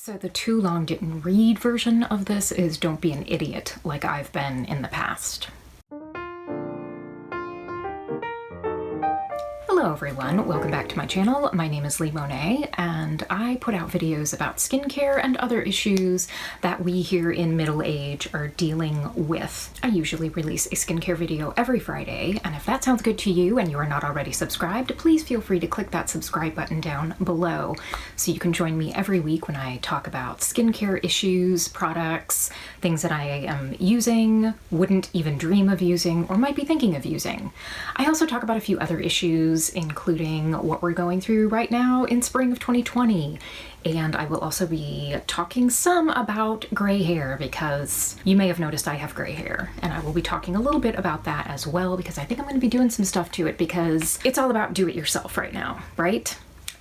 So the too long didn't read version of this is don't be an idiot like I've been in the past. Hello everyone, welcome back to my channel. My name is Leigh Monet and I put out videos about skincare and other issues that we here in middle age are dealing with. I usually release a skincare video every Friday, and if that sounds good to you and you are not already subscribed, please feel free to click that subscribe button down below so you can join me every week when I talk about skincare issues, products, things that I am using, wouldn't even dream of using, or might be thinking of using. I also talk about a few other issues, including what we're going through right now in spring of 2020. And I will also be talking some about gray hair because you may have noticed I have gray hair, and I will be talking a little bit about that as well because I think I'm going to be doing some stuff to it because it's all about do it yourself right now, right?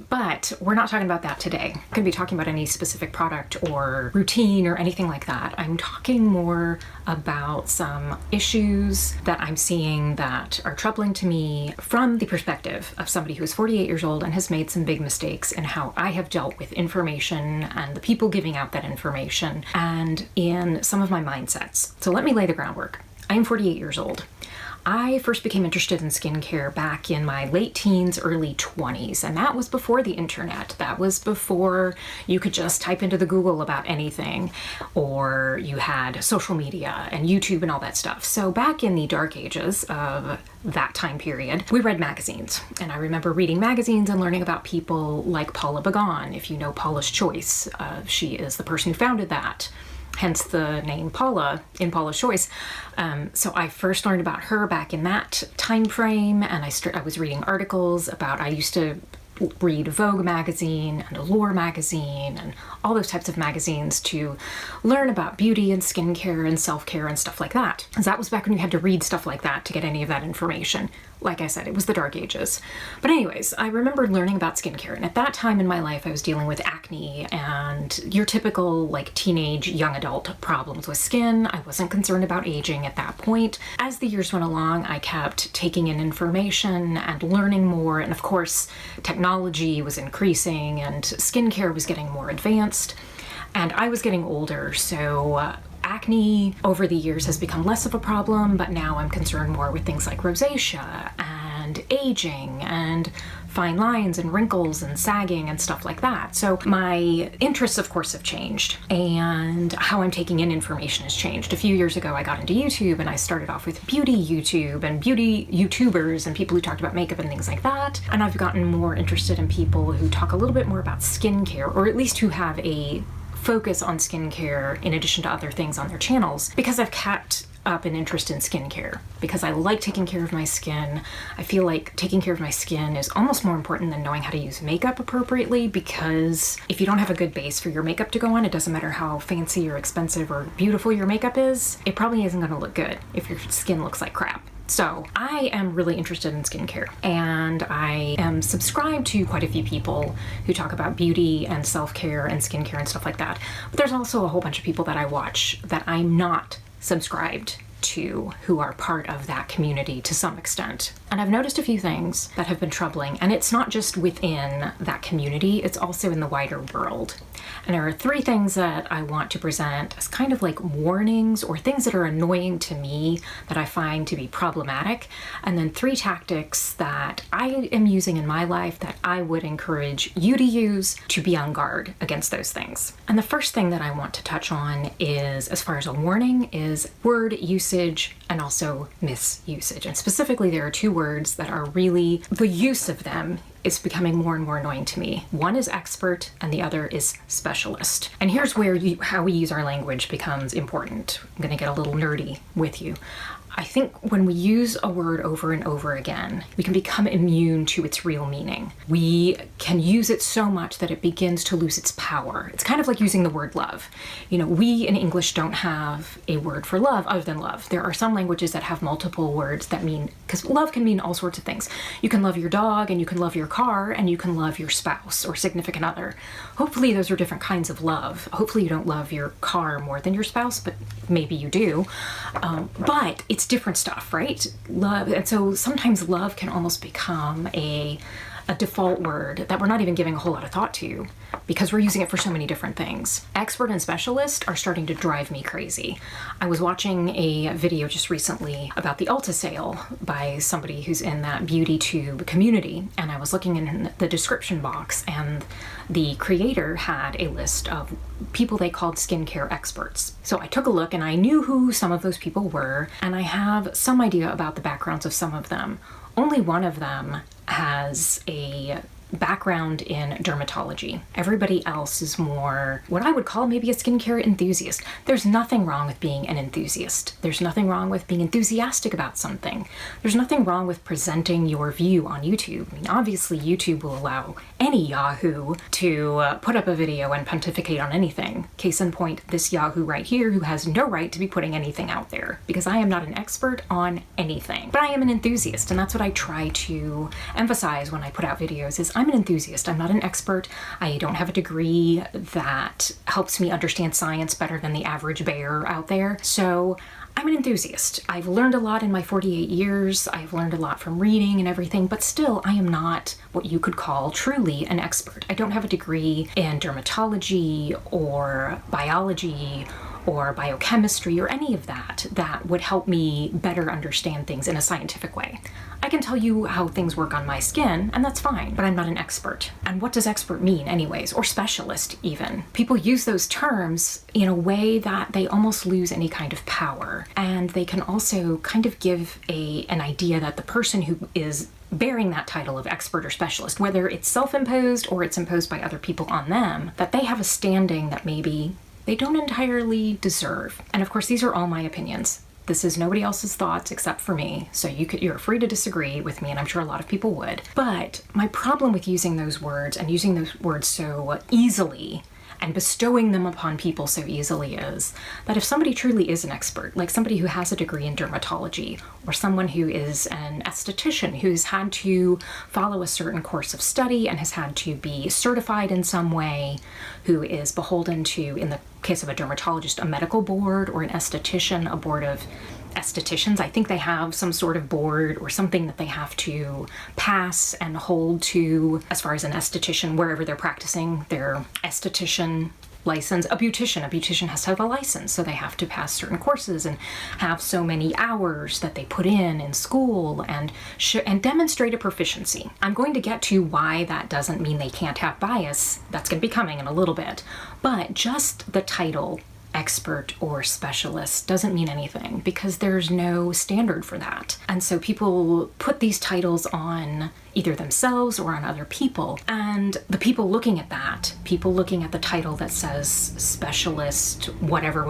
But we're not talking about that today. I'm going to be talking about any specific product or routine or anything like that. I'm talking more about some issues that I'm seeing that are troubling to me from the perspective of somebody who's 48 years old and has made some big mistakes in how I have dealt with information and the people giving out that information and in some of my mindsets. So let me lay the groundwork. I am 48 years old. I first became interested in skincare back in my late teens, early 20s, and that was before the internet. That was before you could just type into the Google about anything, or you had social media and YouTube and all that stuff. So back in the dark ages of that time period, we read magazines, and I remember reading magazines and learning about people like Paula Bagan, if you know Paula's Choice. She is the person who founded that. Hence the name Paula in Paula's Choice. So I first learned about her back in that time frame, and I was reading articles about, I used to read Vogue magazine and Allure magazine and all those types of magazines to learn about beauty and skincare and self-care and stuff like that. Because that was back when you had to read stuff like that to get any of that information. Like I said, it was the dark ages. But anyways, I remember learning about skincare, and at that time in my life I was dealing with acne and your typical like teenage young adult problems with skin. I wasn't concerned about aging at that point. As the years went along, I kept taking in information and learning more, and of course technology was increasing and skincare was getting more advanced, and I was getting older, so acne over the years has become less of a problem, but now I'm concerned more with things like rosacea and aging and fine lines and wrinkles and sagging and stuff like that. So my interests, of course, have changed, and how I'm taking in information has changed. A few years ago, I got into YouTube, and I started off with beauty YouTube and beauty YouTubers and people who talked about makeup and things like that. And I've gotten more interested in people who talk a little bit more about skincare, or at least who have a focus on skincare in addition to other things on their channels, because I've kept up an interest in skincare because I like taking care of my skin. I feel like taking care of my skin is almost more important than knowing how to use makeup appropriately, because if you don't have a good base for your makeup to go on, it doesn't matter how fancy or expensive or beautiful your makeup is, it probably isn't going to look good if your skin looks like crap. So I am really interested in skincare, and I am subscribed to quite a few people who talk about beauty and self-care and skincare and stuff like that. But there's also a whole bunch of people that I watch that I'm not subscribed to, who are part of that community to some extent. And I've noticed a few things that have been troubling, and it's not just within that community, it's also in the wider world. And there are three things that I want to present as kind of like warnings or things that are annoying to me that I find to be problematic, and then three tactics that I am using in my life that I would encourage you to use to be on guard against those things. And the first thing that I want to touch on is, as far as a warning, is word usage and also misusage. And specifically, there are two words that are really, the use of them is becoming more and more annoying to me. One is expert and the other is specialist. And here's where how we use our language becomes important. I'm gonna get a little nerdy with you. I think when we use a word over and over again, we can become immune to its real meaning. We can use it so much that it begins to lose its power. It's kind of like using the word love. You know, we in English don't have a word for love other than love. There are some languages that have multiple words that mean, because love can mean all sorts of things. You can love your dog, and you can love your car, and you can love your spouse or significant other. Hopefully those are different kinds of love. Hopefully you don't love your car more than your spouse, but maybe you do. But it's different stuff, right? Love, and so sometimes love can almost become a a default word that we're not even giving a whole lot of thought to because we're using it for so many different things. Expert and specialist are starting to drive me crazy. I was watching a video just recently about the Ulta sale by somebody who's in that beauty tube community, and I was looking in the description box, and the creator had a list of people they called skincare experts. So I took a look and I knew who some of those people were, and I have some idea about the backgrounds of some of them. Only one of them has a background in dermatology. Everybody else is more what I would call maybe a skincare enthusiast. There's nothing wrong with being an enthusiast. There's nothing wrong with being enthusiastic about something. There's nothing wrong with presenting your view on YouTube. I mean, obviously YouTube will allow any Yahoo to put up a video and pontificate on anything. Case in point, this Yahoo right here, who has no right to be putting anything out there, because I am not an expert on anything, but I am an enthusiast, and that's what I try to emphasize when I put out videos is I'm an enthusiast. I'm not an expert. I don't have a degree that helps me understand science better than the average bear out there. So I'm an enthusiast. I've learned a lot in my 48 years. I've learned a lot from reading and everything, but still I am not what you could call truly an expert. I don't have a degree in dermatology or biology or biochemistry or any of that that would help me better understand things in a scientific way. I can tell you how things work on my skin, and that's fine, but I'm not an expert. And what does expert mean anyways, or specialist even? People use those terms in a way that they almost lose any kind of power, and they can also kind of give an idea that the person who is bearing that title of expert or specialist, whether it's self-imposed or it's imposed by other people on them, that they have a standing that maybe they don't entirely deserve. And of course, these are all my opinions. This is nobody else's thoughts except for me, so you're free to disagree with me, and I'm sure a lot of people would. But my problem with using those words and using those words so easily and bestowing them upon people so easily is that if somebody truly is an expert, like somebody who has a degree in dermatology, or someone who is an esthetician who's had to follow a certain course of study and has had to be certified in some way, who is beholden to, in the case of a dermatologist, a medical board, or an esthetician, a board of estheticians. I think they have some sort of board or something that they have to pass and hold to as far as an esthetician, wherever they're practicing their esthetician license. A beautician has to have a license, so they have to pass certain courses and have so many hours that they put in school and demonstrate a proficiency. I'm going to get to why that doesn't mean they can't have bias. That's going to be coming in a little bit. But just the title expert or specialist doesn't mean anything because there's no standard for that. And so people put these titles on either themselves or on other people. And the people looking at that, people looking at the title that says specialist, whatever,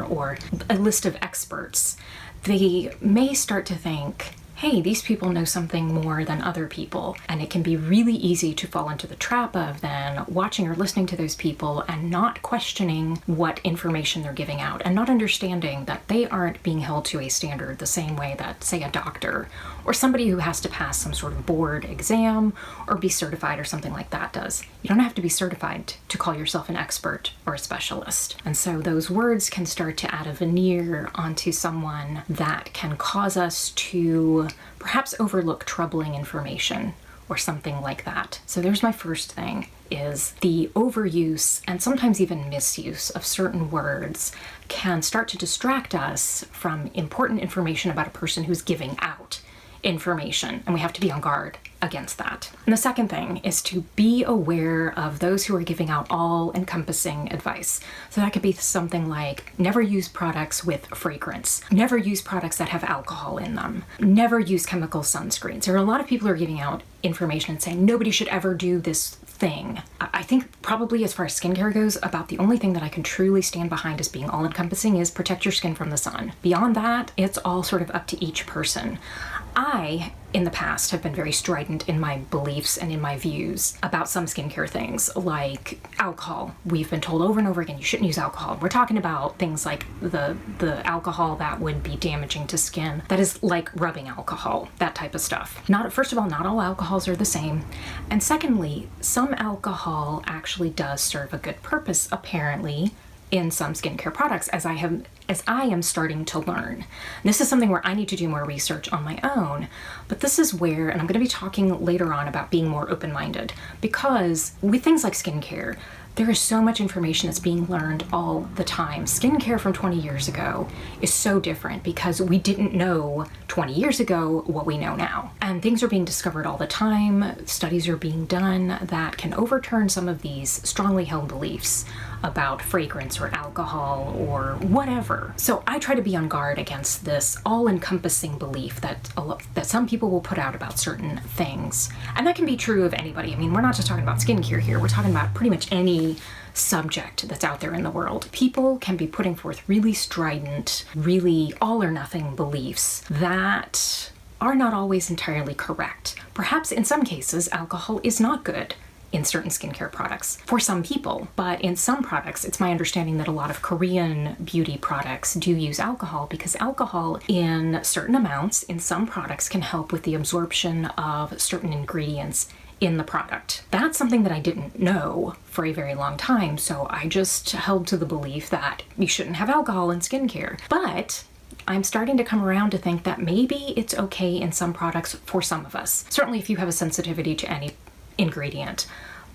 or a list of experts, they may start to think, hey, these people know something more than other people. And it can be really easy to fall into the trap of then watching or listening to those people and not questioning what information they're giving out and not understanding that they aren't being held to a standard the same way that, say, a doctor or somebody who has to pass some sort of board exam or be certified or something like that does. You don't have to be certified to call yourself an expert or a specialist. And so those words can start to add a veneer onto someone that can cause us to perhaps overlook troubling information or something like that. So there's my first thing, is the overuse and sometimes even misuse of certain words can start to distract us from important information about a person who's giving out information, and we have to be on guard against that. And the second thing is to be aware of those who are giving out all-encompassing advice. So that could be something like never use products with fragrance, never use products that have alcohol in them, never use chemical sunscreens. There are a lot of people who are giving out information and saying nobody should ever do this thing. I think probably as far as skincare goes, about the only thing that I can truly stand behind as being all-encompassing is protect your skin from the sun. Beyond that, it's all sort of up to each person. I, in the past, have been very strident in my beliefs and in my views about some skincare things, like alcohol. We've been told over and over again, you shouldn't use alcohol. We're talking about things like the alcohol that would be damaging to skin. That is like rubbing alcohol, that type of stuff. First of all, not all alcohols are the same. And secondly, some alcohol actually does serve a good purpose, apparently, in some skincare products, as I have as I am starting to learn. And this is something where I need to do more research on my own, but this is where, and I'm going to be talking later on about being more open-minded, because with things like skincare, there is so much information that's being learned all the time. Skincare from 20 years ago is so different because we didn't know 20 years ago what we know now. And things are being discovered all the time. Studies are being done that can overturn some of these strongly held beliefs about fragrance or alcohol or whatever. So I try to be on guard against this all-encompassing belief that some people will put out about certain things. And that can be true of anybody. I mean, we're not just talking about skincare here. We're talking about pretty much any subject that's out there in the world. People can be putting forth really strident, really all-or-nothing beliefs that are not always entirely correct. Perhaps in some cases, alcohol is not good in certain skincare products for some people, but in some products, it's my understanding that a lot of Korean beauty products do use alcohol because alcohol in certain amounts in some products can help with the absorption of certain ingredients in the product. That's something that I didn't know for a very long time, so I just held to the belief that you shouldn't have alcohol in skincare. But I'm starting to come around to think that maybe it's okay in some products for some of us. Certainly if you have a sensitivity to any ingredient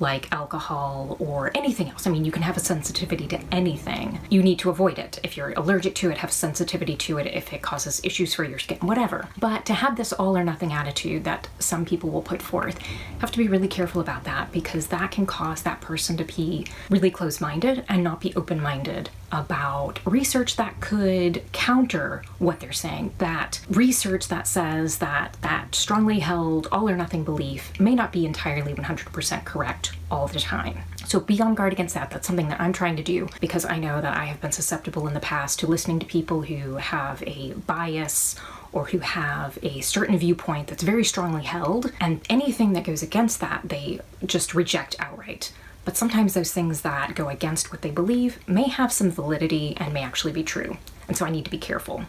like alcohol or anything else. I mean, you can have a sensitivity to anything. You need to avoid it. If you're allergic to it, have sensitivity to it, if it causes issues for your skin, whatever. But to have this all or nothing attitude that some people will put forth, you have to be really careful about that because that can cause that person to be really closed-minded and not be open-minded about research that could counter what they're saying. That research that says that strongly held all or nothing belief may not be entirely 100% correct all the time. So be on guard against that. That's something that I'm trying to do because I know that I have been susceptible in the past to listening to people who have a bias or who have a certain viewpoint that's very strongly held, and anything that goes against that, they just reject outright. But sometimes those things that go against what they believe may have some validity and may actually be true. And so I need to be careful.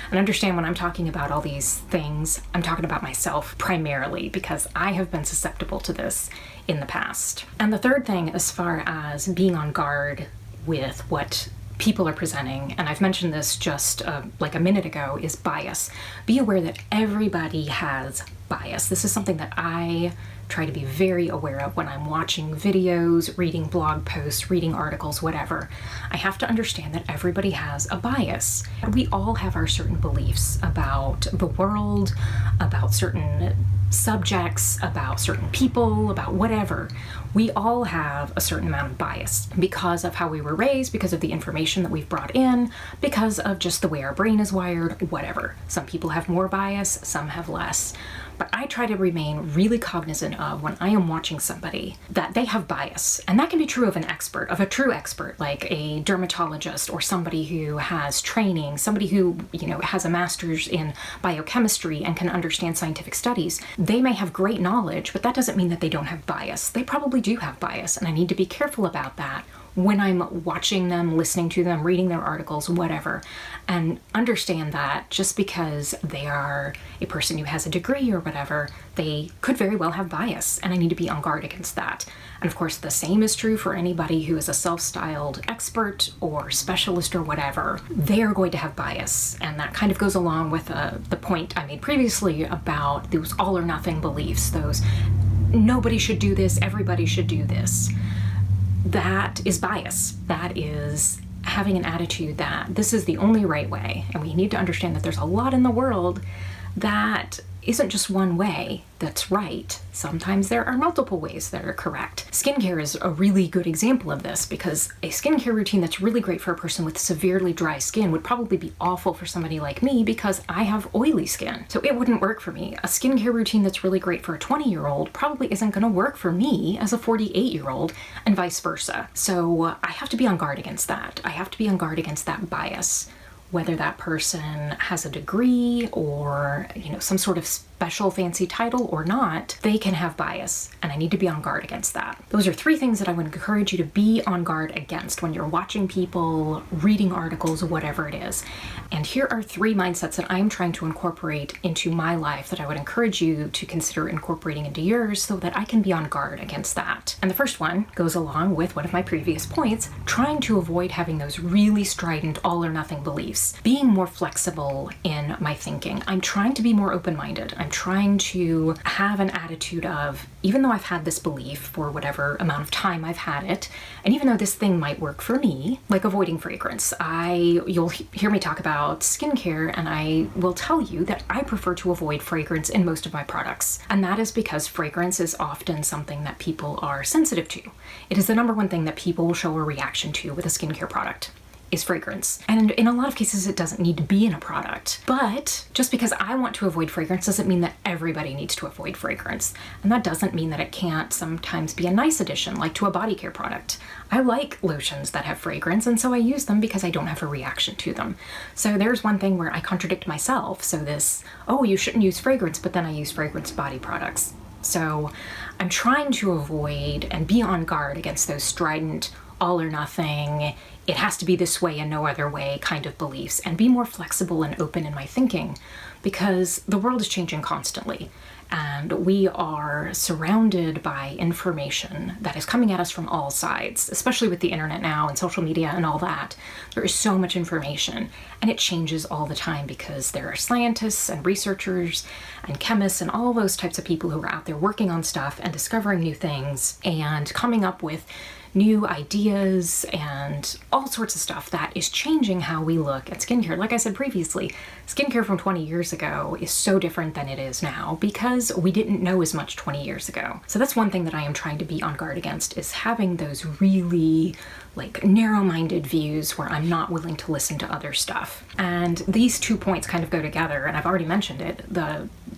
And understand when I'm talking about all these things, I'm talking about myself primarily because I have been susceptible to this in the past. And the third thing, as far as being on guard with what people are presenting, and I've mentioned this just like a minute ago, is bias. Be aware that everybody has bias. This is something that I try to be very aware of when I'm watching videos, reading blog posts, reading articles, whatever. I have to understand that everybody has a bias. We all have our certain beliefs about the world, about certain subjects, about certain people, about whatever. We all have a certain amount of bias because of how we were raised, because of the information that we've brought in, because of just the way our brain is wired, whatever. Some people have more bias, some have less. But I try to remain really cognizant of when I am watching somebody that they have bias. And that can be true of an expert, of a true expert, like a dermatologist or somebody who has training, somebody who, has a master's in biochemistry and can understand scientific studies. They may have great knowledge, but that doesn't mean that they don't have bias. They probably do have bias, and I need to be careful about that when I'm watching them, listening to them, reading their articles, whatever, and understand that just because they are a person who has a degree or whatever, they could very well have bias, and I need to be on guard against that. And of course, the same is true for anybody who is a self-styled expert or specialist or whatever. They are going to have bias, and that kind of goes along with the point I made previously about those all or nothing beliefs, those nobody should do this, everybody should do this. That is bias. That is having an attitude that this is the only right way. And we need to understand that there's a lot in the world that isn't just one way that's right. Sometimes there are multiple ways that are correct. Skincare is a really good example of this because a skincare routine that's really great for a person with severely dry skin would probably be awful for somebody like me because I have oily skin. So it wouldn't work for me. A skincare routine that's really great for a 20-year-old probably isn't going to work for me as a 48-year-old and vice versa. So I have to be on guard against that. I have to be on guard against that bias, whether that person has a degree or, some sort of special fancy title or not, they can have bias, and I need to be on guard against that. Those are 3 things that I would encourage you to be on guard against when you're watching people, reading articles, whatever it is. And here are 3 mindsets that I'm trying to incorporate into my life that I would encourage you to consider incorporating into yours so that I can be on guard against that. And the first one goes along with one of my previous points, trying to avoid having those really strident all or nothing beliefs, being more flexible in my thinking. I'm trying to be more open-minded. I'm trying to have an attitude of, even though I've had this belief for whatever amount of time I've had it, and even though this thing might work for me, like avoiding fragrance, you'll hear me talk about skincare, and I will tell you that I prefer to avoid fragrance in most of my products. And that is because fragrance is often something that people are sensitive to. It is the number one thing that people will show a reaction to with a skincare product. Is fragrance. And in a lot of cases, it doesn't need to be in a product. But just because I want to avoid fragrance doesn't mean that everybody needs to avoid fragrance. And that doesn't mean that it can't sometimes be a nice addition, like to a body care product. I like lotions that have fragrance, and so I use them because I don't have a reaction to them. So there's one thing where I contradict myself. So this, oh, you shouldn't use fragrance, but then I use fragrance body products. So I'm trying to avoid and be on guard against those strident, all or nothing, it has to be this way and no other way kind of beliefs, and be more flexible and open in my thinking, because the world is changing constantly and we are surrounded by information that is coming at us from all sides, especially with the internet now and social media and all that. There is so much information, and it changes all the time because there are scientists and researchers and chemists and all those types of people who are out there working on stuff and discovering new things and coming up with new ideas and all sorts of stuff that is changing how we look at skincare. Like I said previously, skincare from 20 years ago is so different than it is now because we didn't know as much 20 years ago. So that's one thing that I am trying to be on guard against, is having those really like narrow-minded views where I'm not willing to listen to other stuff. And these 2 points kind of go together, and I've already mentioned it.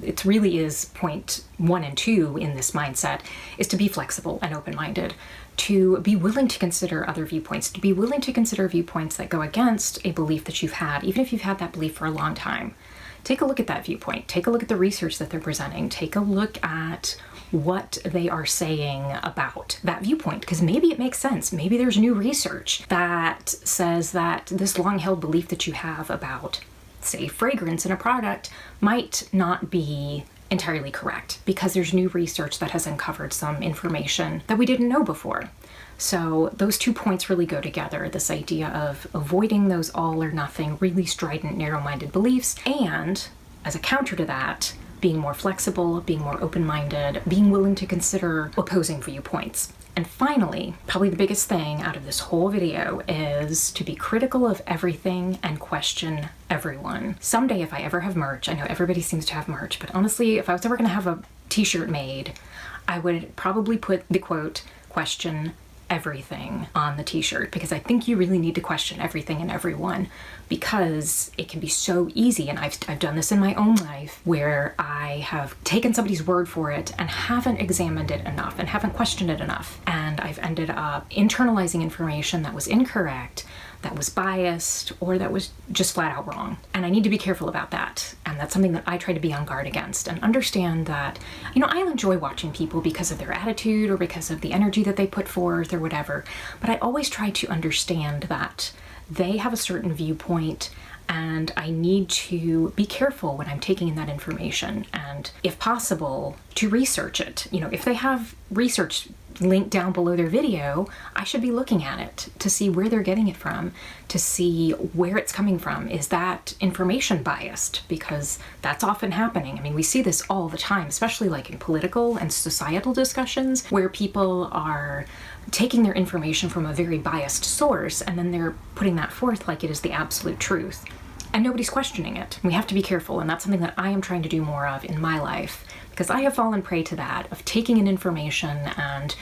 It really is point 1 and 2 in this mindset, is to be flexible and open-minded, to be willing to consider other viewpoints, to be willing to consider viewpoints that go against a belief that you've had, even if you've had that belief for a long time. Take a look at that viewpoint. Take a look at the research that they're presenting. Take a look at what they are saying about that viewpoint, because maybe it makes sense. Maybe there's new research that says that this long-held belief that you have about, say, fragrance in a product might not be entirely correct, because there's new research that has uncovered some information that we didn't know before. So those 2 points really go together, this idea of avoiding those all or nothing, really strident, narrow-minded beliefs, and as a counter to that, being more flexible, being more open-minded, being willing to consider opposing viewpoints. And finally, probably the biggest thing out of this whole video is to be critical of everything and question everyone. Someday, if I ever have merch, I know everybody seems to have merch, but honestly, if I was ever gonna have a t-shirt made, I would probably put the quote, "question everything," on the t-shirt, because I think you really need to question everything and everyone, because it can be so easy, and I've done this in my own life, where I have taken somebody's word for it and haven't examined it enough and haven't questioned it enough, and I've ended up internalizing information that was incorrect, that was biased, or that was just flat out wrong. And I need to be careful about that. And that's something that I try to be on guard against, and understand that, you know, I enjoy watching people because of their attitude or because of the energy that they put forth or whatever. But I always try to understand that they have a certain viewpoint, and I need to be careful when I'm taking in that information, and if possible, to research it. You know, if they have research linked down below their video, I should be looking at it to see where they're getting it from, to see where it's coming from. Is that information biased? Because that's often happening. I mean, we see this all the time, especially like in political and societal discussions, where people are taking their information from a very biased source, and then they're putting that forth like it is the absolute truth. And nobody's questioning it. We have to be careful, and that's something that I am trying to do more of in my life, because I have fallen prey to that, of taking in information and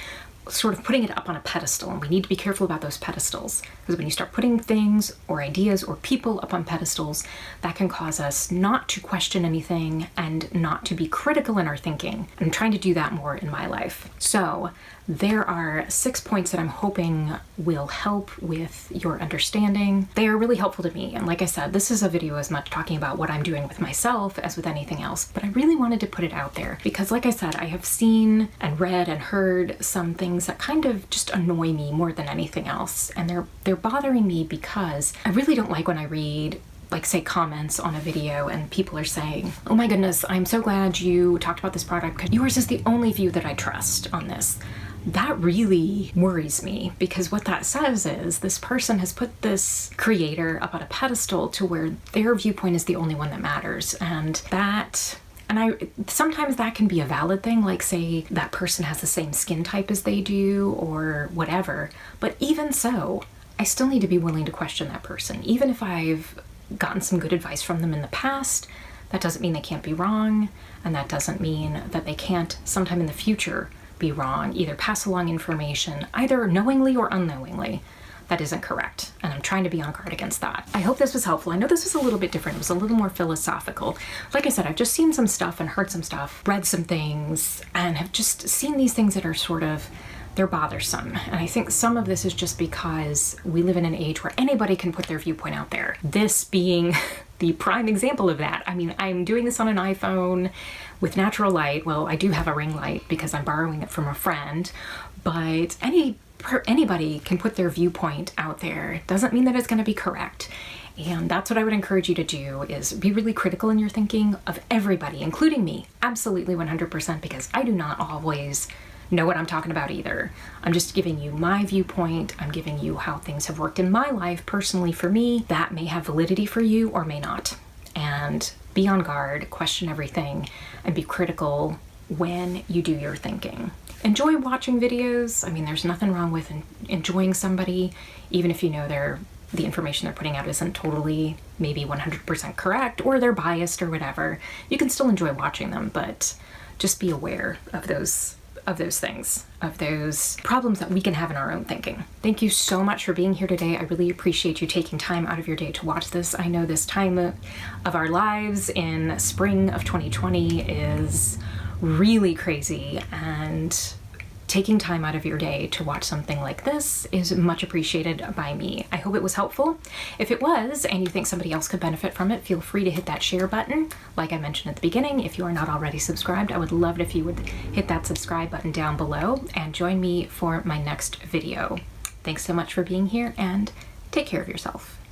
sort of putting it up on a pedestal, and we need to be careful about those pedestals, because when you start putting things or ideas or people up on pedestals, that can cause us not to question anything and not to be critical in our thinking. I'm trying to do that more in my life. So there are 6 points that I'm hoping will help with your understanding. They are really helpful to me, and like I said, this is a video as much talking about what I'm doing with myself as with anything else, but I really wanted to put it out there because, like I said, I have seen and read and heard some things that kind of just annoy me more than anything else, and they're bothering me because I really don't like when I read, like, say, comments on a video and people are saying, "Oh my goodness, I'm so glad you talked about this product because yours is the only view that I trust on this." That really worries me, because what that says is this person has put this creator up on a pedestal to where their viewpoint is the only one that matters. And sometimes that can be a valid thing, like say that person has the same skin type as they do or whatever. But even so, I still need to be willing to question that person. Even if I've gotten some good advice from them in the past, that doesn't mean they can't be wrong. And that doesn't mean that they can't sometime in the future be wrong, either pass along information, either knowingly or unknowingly, that isn't correct. And I'm trying to be on guard against that. I hope this was helpful. I know this was a little bit different. It was a little more philosophical. Like I said, I've just seen some stuff and heard some stuff, read some things, and have just seen these things that are sort of, they're bothersome. And I think some of this is just because we live in an age where anybody can put their viewpoint out there. This being the prime example of that. I mean, I'm doing this on an iPhone with natural light. Well, I do have a ring light because I'm borrowing it from a friend, but anybody can put their viewpoint out there. It doesn't mean that it's going to be correct. And that's what I would encourage you to do, is be really critical in your thinking of everybody, including me. Absolutely 100%, because I do not always know what I'm talking about either. I'm just giving you my viewpoint. I'm giving you how things have worked in my life personally for me. That may have validity for you or may not. And be on guard, question everything, and be critical when you do your thinking. Enjoy watching videos. I mean, there's nothing wrong with enjoying somebody, even if you know the information they're putting out isn't totally maybe 100% correct, or they're biased or whatever. You can still enjoy watching them, but just be aware of those things, of those problems that we can have in our own thinking. Thank you so much for being here today. I really appreciate you taking time out of your day to watch this. I know this time of our lives in spring of 2020 is really crazy, and taking time out of your day to watch something like this is much appreciated by me. I hope it was helpful. If it was, and you think somebody else could benefit from it, feel free to hit that share button. Like I mentioned at the beginning, if you are not already subscribed, I would love it if you would hit that subscribe button down below and join me for my next video. Thanks so much for being here, and take care of yourself.